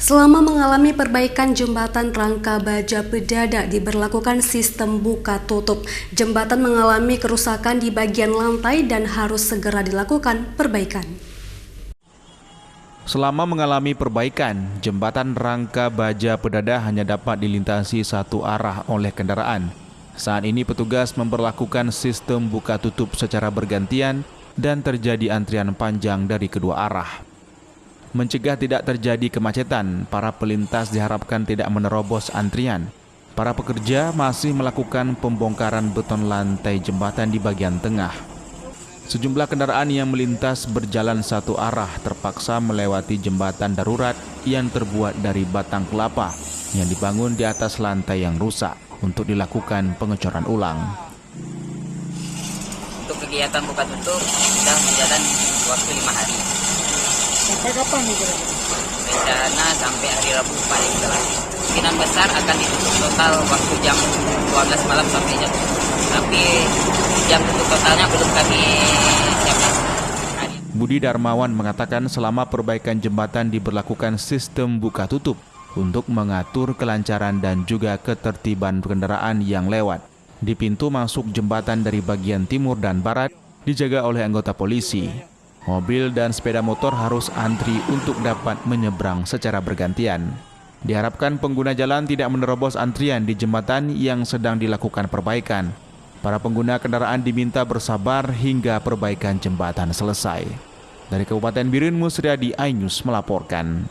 Selama mengalami perbaikan jembatan Rangka Baja Pedada diberlakukan sistem buka tutup. Jembatan mengalami kerusakan di bagian lantai dan harus segera dilakukan perbaikan. Selama mengalami perbaikan, jembatan Rangka Baja Pedada hanya dapat dilintasi satu arah oleh kendaraan. Saat ini petugas memberlakukan sistem buka tutup secara bergantian dan terjadi antrian panjang dari kedua arah. Mencegah tidak terjadi kemacetan, para pelintas diharapkan tidak menerobos antrian. Para pekerja masih melakukan pembongkaran beton lantai jembatan di bagian tengah. Sejumlah kendaraan yang melintas berjalan satu arah terpaksa melewati jembatan darurat yang terbuat dari batang kelapa yang dibangun di atas lantai yang rusak untuk dilakukan pengecoran ulang. Untuk kegiatan buka tutup sudah menjalan waktu 5 hari. Sampai kapan nih? Rencana sampai hari Rabu paling telat. Kemungkinan besar akan ditutup total waktu jam 12 malam sampai jam 7. Tapi jam tutup totalnya belum kami siapkan. Budi Darmawan mengatakan selama perbaikan jembatan diberlakukan sistem buka tutup untuk mengatur kelancaran dan juga ketertiban kendaraan yang lewat. Di pintu masuk jembatan dari bagian timur dan barat dijaga oleh anggota polisi. Mobil dan sepeda motor harus antri untuk dapat menyeberang secara bergantian. Diharapkan pengguna jalan tidak menerobos antrian di jembatan yang sedang dilakukan perbaikan. Para pengguna kendaraan diminta bersabar hingga perbaikan jembatan selesai. Dari Kabupaten Biren, Musriadi, iNews melaporkan.